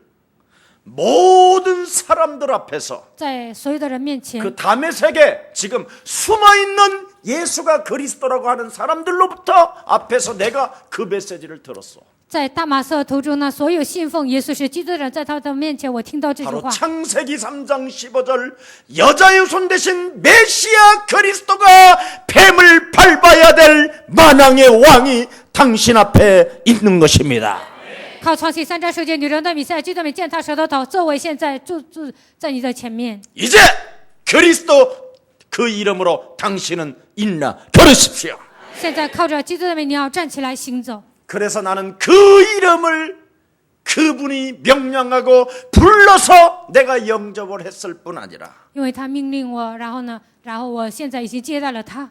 모든 사람들 앞에서 在所有的人面前， 그 다메섹에 지금 숨어있는 예수가 그리스도라고 하는 사람들로부터 앞에서 내가 그 메시지를 들었어. 在大马色途中呢，所有信奉耶稣是基督的人，在他的面前，我听到这句 바로 话。 창세기 3장 15절 여자의 손 대신 메시아 그리스도가 뱀을 밟아야 될 만왕의 왕이 당신 앞에 있는 것입니다. 靠创世3章9节，女人的弥赛亚基督们践踏舌头头，作为现在住在你的前面。 이제 그리스도 그 이름으로 당신은 일어나 걸으십시오. 现在靠着基督的名，你要站起来行走。 그래서 나는 그 이름을 그분이 명령하고 불러서 내가 영접을 했을 뿐 아니라 因为他命令我，然后我现在已经接待了他，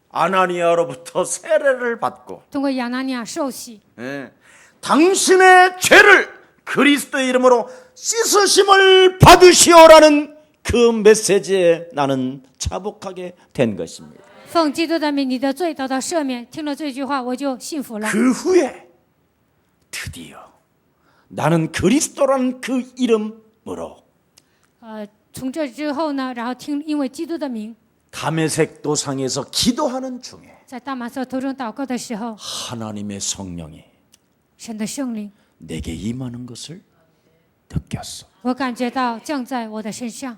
아나니아로부터 세례를 받고 通过亚拿尼亚受洗， 당신의 죄를 그리스도의 이름으로 씻으심을 받으시오라는 그 메시지에 나는 자복하게 된 것입니다. 奉基督的名，你的罪得到赦免。听了这句话，我就信服了。 그 후에 드디어 나는 그리스도라는 그 이름으로 从这之后呢，然后因为基督的名， 다메섹 도상에서 기도하는 중에 在大马色途中祷告的时候， 하나님의 성령이 神的圣灵， 내게 임하는 것을 느꼈어. 我感觉到降在我的身上。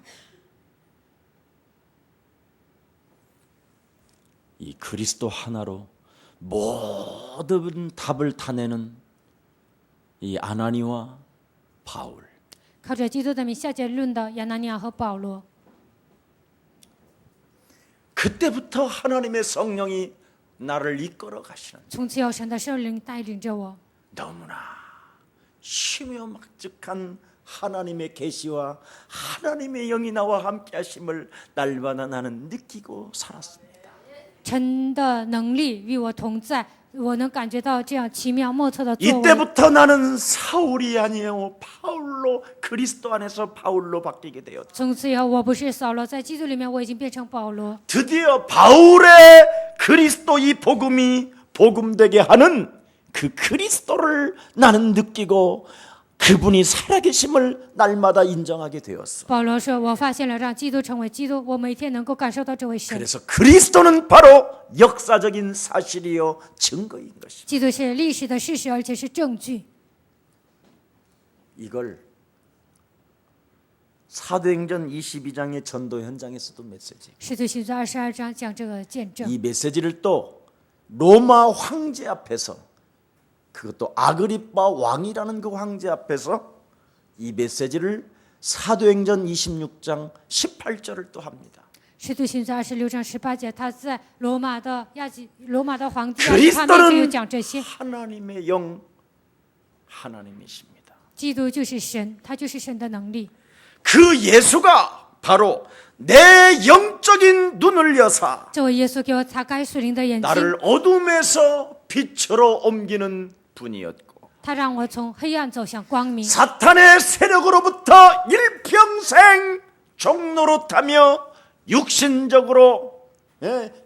이 그리스도 하나로 모든 답을 타내는 이 아나니와 바울. 靠着基督的名下结论的亚拿尼亚和保罗， 그때부터 하나님의 성령이 나를 이끌어 가시는 从此有神的圣灵带领着我， 너무나 심요막측한 하나님의 계시와 하나님의 영이 나와 함께 하심을 날마다 나는 느끼고 살았습니다. 神的能力与我同在，我能感觉到这样奇妙莫测的作为。 이때부터 나는 사울이 아니에요. 바울로 그리스도 안에서 바울로 바뀌게 되었다. 从此以后，我不是扫罗，在基督里面我已经变成保罗。 드디어 바울의 그리스도 이 복음이 복음되게 하는 그 그리스도를 나는 느끼고 그분이 살아계심을 날마다 인정하게 되었어. 保罗说：“我发现了让基督成为基督，我每天能够感受到这位神。 그래서 그리스도는 바로 역사적인 사실이요 증거인 것입니다. 基督是历史的事实，而且是证据。 이걸 사도행전 22장의 전도 현장에서도 메시지. 使徒行传22章讲这个见证。 이 메시지를 또 로마 황제 앞에서 그것도 아그리빠 왕이라는 그 황제 앞에서 이 메시지를 사도행전 26장 18절을 또 합니다. 使徒行传26章18节，他在罗马的皇帝他面前有 그리스도는 讲这些。 하나님의 영 하나님이십니다. 基督就是神，他就是神的能力。 그 예수가 바로 내 영적인 눈을 여사 这位耶稣给我擦开属灵的眼睛， 나를 어둠에서 빛으로 옮기는 분이었고 他让我从黑暗走向光明。 사탄의 세력으로부터 일평생 종노릇하며 육신적으로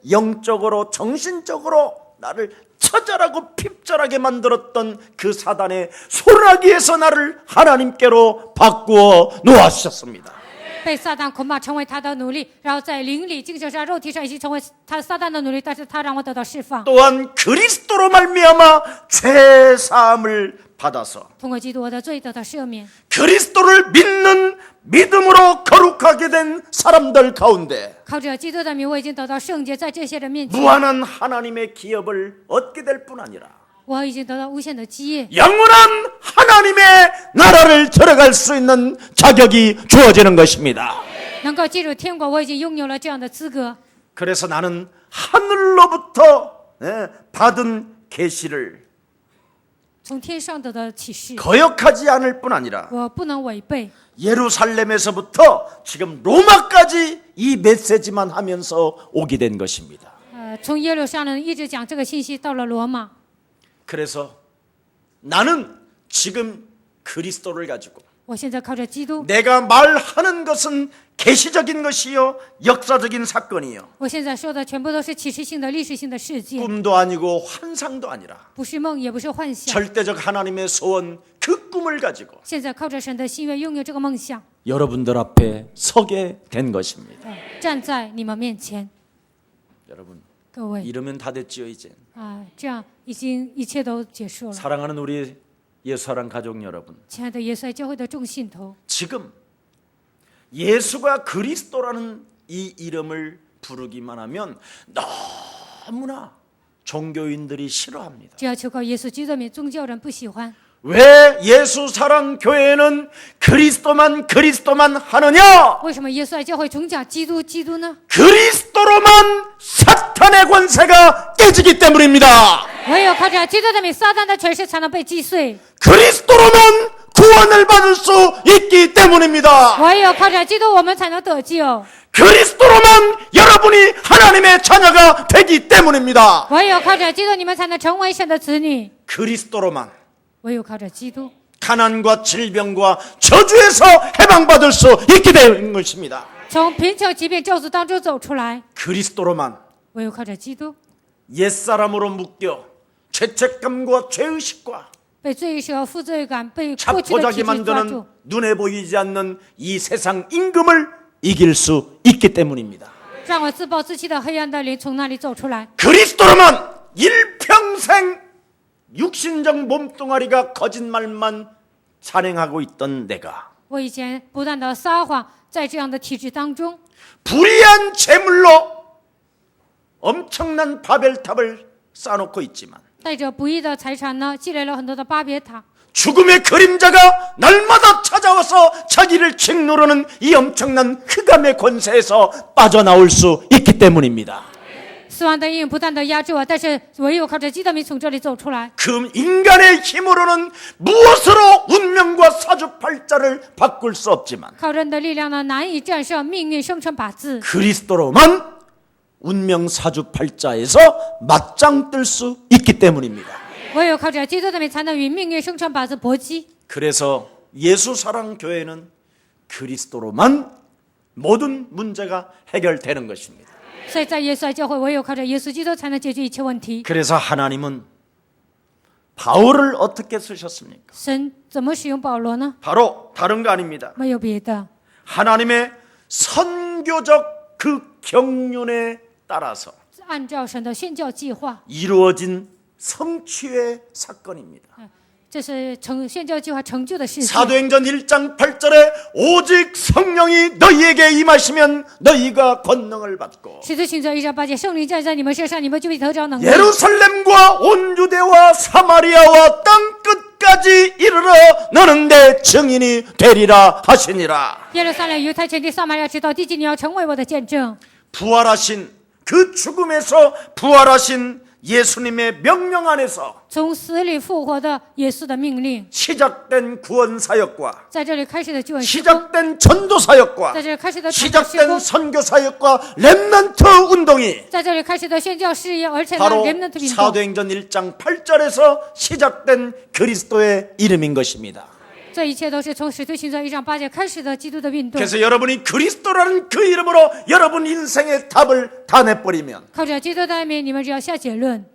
영적으로 정신적으로 나를 처절하고 핍절하게 만들었던 그 사단의 소나기에서 나를 하나님께로 바꾸어 놓으셨습니다. 被撒旦捆绑成为他的奴隶，然后在灵里、精神上、肉体上已经成为他撒旦的奴隶，但是他让我得到释放。 또한 그리스도로 말미암아 죄 사함을 받아서 通过基督，我的罪得到赦免。 그리스도를 믿는 믿음으로 거룩하게 된 사람들 가운데 靠着基督的名，我已经得到圣洁，在这些人面前， 무한한 하나님의 기업을 얻게 될 뿐 아니라 我已经得到无限的基业， 영원한 하나님의 나라를 들어갈 수 있는 자격이 주어지는 것입니다. 能够进入天国，我已经拥有了这样的资格。 그래서 나는 하늘로부터 받은 계시를 从天上得到的启示， 거역하지 않을 뿐 아니라 我不能违背。 예루살렘에서부터 지금 로마까지 이 메시지만 하면서 오게 된 것입니다. 从耶路撒冷一直讲这个信息，到了罗马。 그래서 나는 지금 그리스도를 가지고 我现在靠着基督， 내가 말하는 것은 계시적인 것이요 역사적인 사건이요 我现在说的全部都是启示性的、历史性的事件， 꿈도 아니고 환상도 아니라 不是梦，也不是幻想。 절대적 하나님의 소원 그 꿈을 가지고 现在靠着神的心愿，拥有这个梦想， 여러분들 앞에 서게 된 것입니다. 站在你们面前。 여러분 各位 이러면 다 됐지요 이제. 这样已经一切都结束了。 사랑하는 우리 예수사랑 가족 여러분, 亲爱的耶稣爱教会的众信徒， 지금 예수가 그리스도라는 이 이름을 부르기만 하면 너무나 종교인들이 싫어합니다. 只要求告耶稣基督的名，宗教人不喜欢。 왜 예수 사랑 교회는 그리스도만 하느냐? 为什么耶稣爱教会总讲基督基督呢？ 그리스도로만 사탄의 권세가 깨지기 때문입니다. 唯有靠着基督的名，撒旦的权势才能被击碎。 그리스도로만 구원을 받을 수 있기 때문입니다. 唯有靠着基督，我们才能得救。 그리스도로만 여러분이 하나님의 자녀가 되기 때문입니다. 唯有靠着基督，你们才能成为神的子女。 그리스도로만 唯有靠着基督， 가난과 질병과 저주에서 해방받을 수 있게 되는 것입니다. 从贫穷、疾病、咒诅当中走出来， 그리스도로만 唯有靠着基督， 옛사람으로 묶여 죄책감과 죄의식과 被罪意识和负罪感、被过去的 자포자기 体制抓 만드는 住， 눈에 보이지 않는 이 세상 임금을 이길 수 있기 때문입니다. 让我自暴自弃的黑暗的灵从那里走出来。 그리스도로만 일평생 육신적 몸뚱아리가 거짓말만 자행하고 있던 내가 我以前不断的撒谎，在这样的体制当中， 불의한 재물로 엄청난 바벨탑을 쌓아놓고 있지만 带着不义的财产呢，积累了很多的巴别塔。 죽음의 그림자가 날마다 찾아와서 자기를 짓누르는 이 엄청난 흑암의 권세에서 빠져나올 수 있기 때문입니다. 死亡的阴影不断的压制我，但是唯有靠着基督名从这里走出来。 그 인간의 힘으로는 무엇으로 운명과 사주팔자를 바꿀 수 없지만 靠人的力量呢，难以战胜命运生辰八字。 그리스도로만 운명 사주팔자에서 맞짱 뜰 수 있기 때문입니다. 唯有靠着基督的名，才能与命运生辰八字搏击。 그래서 예수사랑교회는 그리스도로만 모든 문제가 해결되는 것입니다. 所以在耶稣爱教会，唯有靠着耶稣基督，才能解决一切问题。 그래서 하나님은 바울을 어떻게 쓰셨습니까? 神怎么使用保罗呢？ 바로 다른 거 아닙니다. 没有别的， 하나님의 선교적 그 경륜에 따라서 按照神的宣教计划， 이루어진 성취의 사건입니다. 这是宣教计划成就的事情。 사도행전 1장 8절에 오직 성령이 너희에게 임하시면 너희가 권능을 받고 使徒行传1章8节，圣灵降在你们身上，你们就必得着能力。 예루살렘과 온 유대와 사마리아와 땅 끝까지 이르러 너는 내 증인이 되리라 하시니라. 耶路撒冷、犹太全地、撒玛利亚直到地极，你要成为我的见证。 부활하신 그 죽음에서 부활하신 예수님의 명령 안에서 从死里复活的耶稣的命令， 시작된 구원 사역과 在这里开始的救恩事工， 시작된 전도 사역과 在这里开始的传道事 시작된 工， 선교 사역과 렘넌트 운동이 在这里开始的宣教事业，而且呢， 바로 人们的运动， 사도행전 1장 8절에서 시작된 그리스도의 이름인 것입니다. 这一切都是从使徒行传1章8节开始的基督的运动。 그래서 여러분이 그리스도라는 그 이름으로 여러분 인생의 답을 다 내버리면 靠着基督的名，你们只要下结论，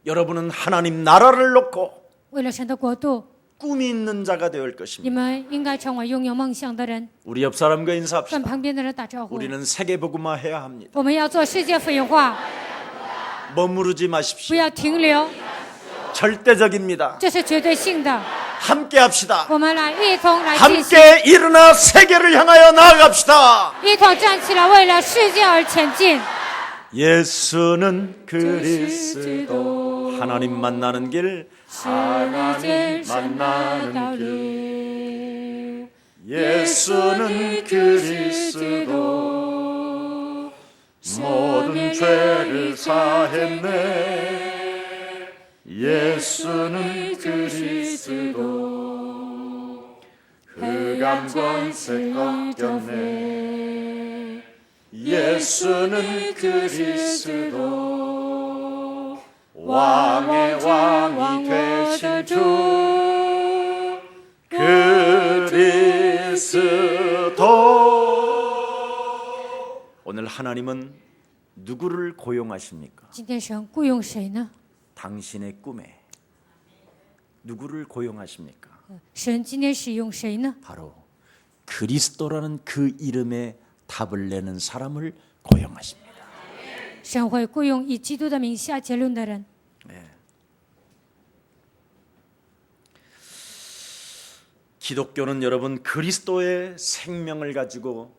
여러분은 하나님 나라를 놓고 为了神的国度， 꿈이 있는 자가 되어 你 것입니다. 们应该成为拥有梦想的人。 우리 옆 사람과 跟 인사합시다. 旁边的人打招呼。 우리는 세계복음화 해야 합니다. 我们要做世界福音化， 머무르지 不 마십시오. 要停留， 절대적입니다. 这是绝对性的。 함께 합시다. 我们来一同来进行， 함께 일어나 세계를 향하여 나아갑시다. 一同站起来，为了世界而前进。 예수는 그리스도 하나님 만나는 길 是人生的道路， 예수는 그리스도 모든 죄를 사했네 예수는 그리스도 흑암 권세 꺾였네 예수는 그리스도 왕의 왕이 되신 주 그리스도 오늘 하나님은 누구를 고용하십니까? 今天神雇佣谁呢？ 당신의 꿈에 누구를 고용하십니까? 神今天使用谁呢？ 바로 그리스도라는 그 이름에 답을 내는 사람을 고용하십니다. 神会雇佣以基督的名下结论的人。 기독교는 여러분 그리스도의 생명을 가지고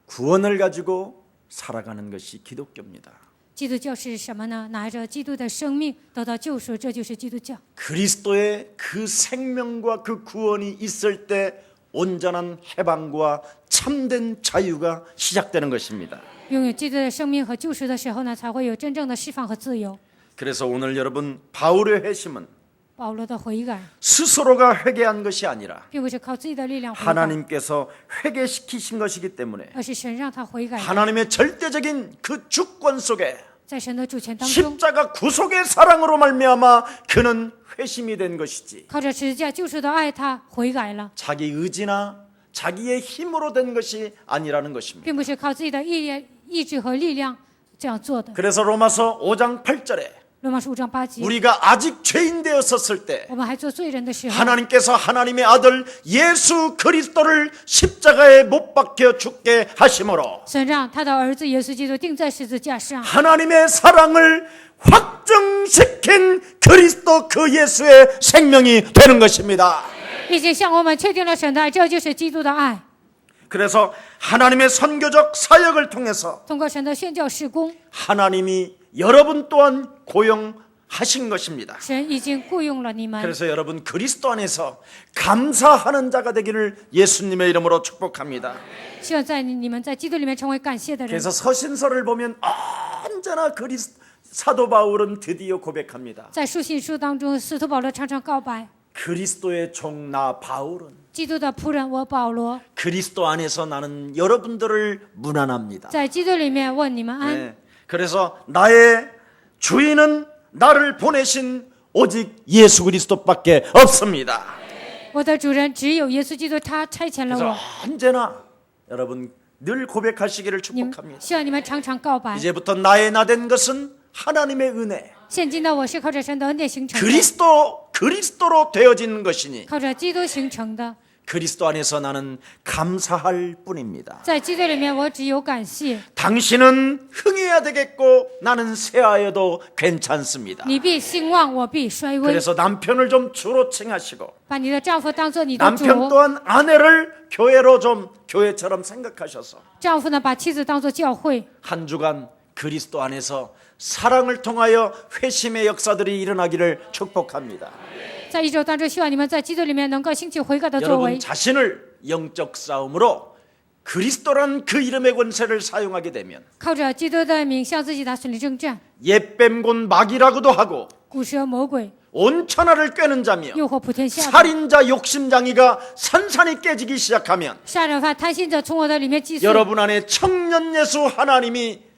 구원을 가지고 살아가는 것이 기독교입니다. 基督教是什么呢？拿着基督的生命得到救赎，这就是基督教。 그리스도의 그 생명과 그 구원이 있을 때 온전한 해방과 참된 자유가 시작되는 것입니다. 拥有基督的生命和救赎的时候呢，才会有真正的释放和自由。 그래서 오늘 여러분 바울의 회심은 保罗的悔改， 스스로가 회개한 것이 아니라 并不是靠自己的力量悔改， 하나님께서 회개시키신 것이기 때문에 而是神让他悔改。 하나님의 절대적인 그 주권 속에 在神的主权当中， 십자가 구속의 사랑으로 말미암아 그는 회심이 된 것이지 靠着十字架救赎的爱，他悔改了。 자기 의지나 자기의 힘으로 된 것이 아니라는 것입니다. 并不是靠自己的意志和力量这样做的。 그래서 로마서 5장 8절에 罗马书5章8节， 우리가 아직 죄인 되었었을 때 我们还做罪人的时候， 하나님께서 하나님의 아들 예수 그리스도를 십자가에 못 박혀 죽게 하심으로 神让他的儿子耶稣基督钉在十字架上， 하나님의 사랑을 확정시킨 그리스도 그 예수의 생명이 되는 것입니다. 已经向我们确定了神的爱，这就是基督的爱。 그래서 하나님의 선교적 사역을 통해서 通过神的宣教事工， 하나님이 여러분 또한 고용하신 것입니다. 神已经雇佣了你们。 그래서 여러분 그리스도 안에서 감사하는 자가 되기를 예수님의 이름으로 축복합니다. 希望在你们在基督里面成为感谢的人。 그래서 서신서를 보면 언제나 사도 바울은 드디어 고백합니다. 在书信书当中，使徒保罗常常告白： 그리스도의 종 나 바울은 基督的仆人我保罗， 그리스도 안에서 나는 여러분들을 문안합니다. 在基督里面问你们安。 네. 그래서 나의 주인은 나를 보내신 오직 예수 그리스도밖에 없습니다. 我的主人只有耶稣基督，他差遣了 그래서 我。 언제나 여러분 늘 고백하시기를 你们 축복합니다. 希望你们常常告白。 이제부터 나의 나된 것은 하나님의 은혜, 现今的我是靠着神的恩典形成的， 그리스도로 되어진 것이니 靠着基督形成的。 그리스도 안에서 나는 감사할 뿐입니다. 在基督里面，我只有感谢。 당신은 흥해야 되겠고 나는 쇠하여도 괜찮습니다. 你必兴旺，我必衰微。 그래서 남편을 좀 주로 칭하시고 把你的丈夫当做你的主， 남편 또한 아내를 교회처럼 생각하셔서 丈夫呢把妻子当做教会。 한 주간 그리스도 안에서 사랑을 통하여 회심의 역사들이 일어나기를 축복합니다. 在一周当中，希望你们在基督里面能够兴起悔改的作 여러분 为， 자신을 영적 싸움으로 그리스도란 그 이름의 권세를 사용하게 되면 靠着基督的名向自己打属灵征战。 옛뱀곤 마귀라고도 하고 古蛇魔鬼 온 천하를 꿰는 자며 诱惑普天下的 살인자 욕심장이가 산산이 깨지기 시작하면 杀人犯、贪心者从我的里面击碎。 여러분 안에 청년 예수 하나님이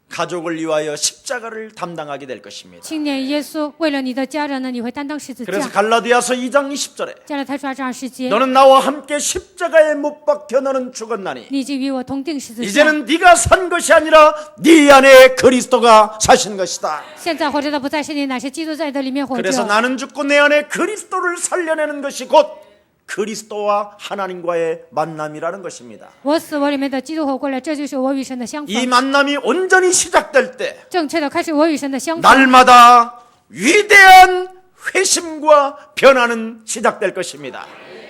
가족을 위하여 십자가를 담당하게 될 것입니다. 青年耶稣为了你的家人呢，你会担当十字 그래서 架。 갈라디아서 2장 20절에 加拉太书2章20节， 너는 나와 함께 십자가에 못 박혀 너는 죽었나니 你已经与我同定十字架。 이제는 네가 산 것이 아니라 네 안에 그리스도가 사신 것이다. 现在活着的不再是你，乃是基督在你的里面活 그래서 着。 나는 죽고 내 안에 그리스도를 살려내는 것이 곧 그리스도와 하나님과의 만남이라는 것입니다. 我死，我里面的基督活过来，这就是我与神的相 이 逢。 만남이 온전히 시작될 때 正确的开始，我与神的相逢。 날마다 위대한 회심과 변화는 시작될 것입니다.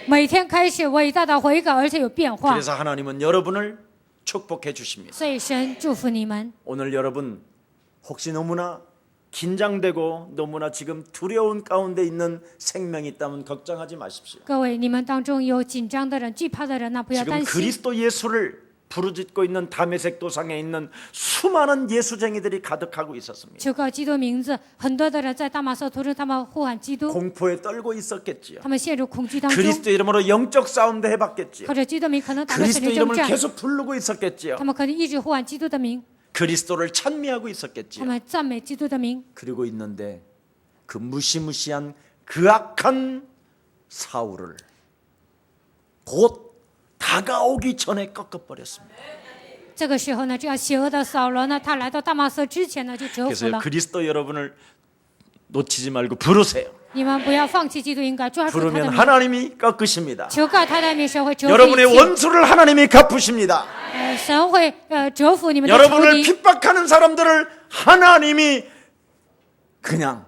每天开始伟大的悔改，而且有变化。 그래서 하나님은 여러분을 축복해 주십니다. 所以神祝福你们。 오늘 여러분 혹시 너무나 긴장되고 너무나 지금 두려운 가운데 있는 생명이 있다면 걱정하지 마십시오. 各位，你们当中有紧张的人、惧怕的人呢，不要 지금 担心。 그리스도 예수를 부르짖고 있는 다메섹 도상에 있는 수많은 예수쟁이들이 가득하고 있었습니다. 求告基督名字，很多的人在大马色途中，他们呼喊基督， 공포에 떨고 있었겠지요. 他们陷入恐惧当中。 그리스도 이름으로 영적 싸움도 해봤겠지요. 靠着基督名，可能打到 그리스도 神的征 이름을 战， 계속 부르고 있었겠지요. 他们可能一直呼喊基督的名， 그리스도를 찬미하고 他 있었겠지요. 们赞美基督的名。 그리고 있는데 그 무시무시한 그 악한 사울을 곧 다가오기 전에 꺾어버렸습니다. 这个时候呢，这样邪恶的扫罗呢，他来到大马色之前呢，就折服 그래서 了。 그리스도 여러분을 놓치지 말고 부르세요. 你们不要放弃基督，应该抓住他的 부르면 名， 하나님이 꺾으십니다. 求告他的名，神会折服 여러분의 一切。 원수를 하나님이 갚으십니다. 神会折服你们的仇 여러분을 敌。 핍박하는 사람들을 하나님이 그냥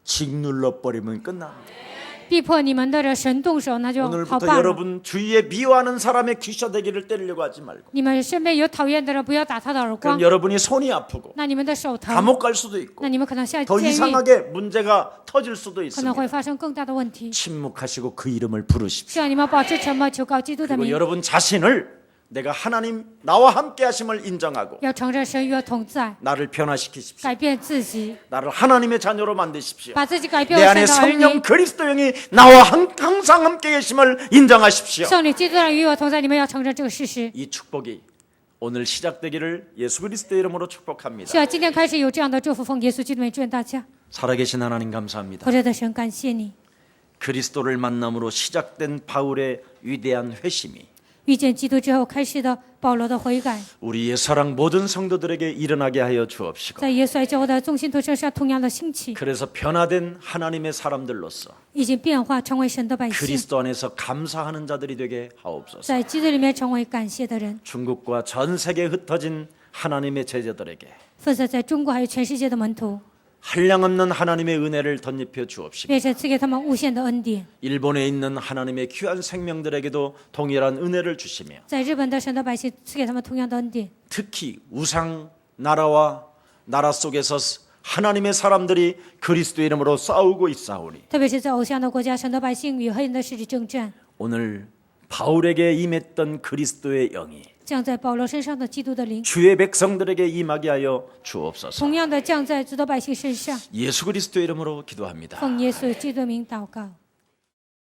짓눌러 버리면 끝납니다. 逼迫你们的人，神动手，那就好 오늘부터 办了。 여러분 주위에 미워하는 사람의 귀셔대기를 때리려고 하지 말고 你们身边有讨厌的人，不要打他的耳光 그럼 ， 여러분이 손이 아프고 那你们的手疼， 감옥 갈 수도 있고 那你们可能下 더 监狱， 이상하게 문제가 터질 수도 可能 있습니다. 会发生更大的问题。 침묵하시고 그 이름을 부르십시오. 希望你们保持沉默，求告基督的 그리고 名， 여러분 자신을 내가 하나님 나와 함께 하심을 인정하고 要承认神与我同在， 나를 변화시키십시오. 改变自己， 나를 하나님의 자녀로 만드십시오. 把自己改变 내 为 안에 神的儿 성령 女。 그리스도 영이 나와 항상 함께 계심을 인정하십시오. 圣灵基督的与我同在，你们要承认这个事实。 이 축복이 오늘 시작되기를 예수 그리스도의 이름으로 축복합니다. 希望今天开始有这样的祝福，奉耶稣基督的名祝愿大家。 살아계신 하나님 감사합니다. 活着的神，感谢你， 그리스도를 만남으로 시작된 바울의 위대한 회심이 遇见基督之后开始的保罗的悔改， 우리 옛사랑 모든 성도들에게 일어나게 하여 주옵시고 在耶稣爱教会的众信徒身上同样的兴起， 그래서 변화된 하나님의 사람들로서 已经变化成为神的百姓， 그리스도 안에서 감사하는 자들이 되게 하옵소서. 在基督里面成为感谢的人， 중국과 전 세계에 흩어진 하나님의 제자들에게 分散在中国还有全世界的门徒， 한량없는 하나님의 은혜를 덧입혀 주옵시고 变成赐给他们无限的恩典。 일본에 있는 하나님의 귀한 생명들에게도 동일한 은혜를 주시며 在日本的神的百姓赐给他们同样的恩典， 특히 우상 나라와 나라 속에서 하나님의 사람들이 그리스도의 이름으로 싸우고 있사오니 特别是在偶像的国家，神的百姓与黑人的势力征战， 오늘 바울에게 임했던 그리스도의 영이 降在保罗身上的基督的灵， 주의 백성들에게 임하게 하여 주옵소서. 同样的降在主的百姓身上。 예수 그리스도의 이름으로 기도합니다. 奉耶稣基督的名祷告。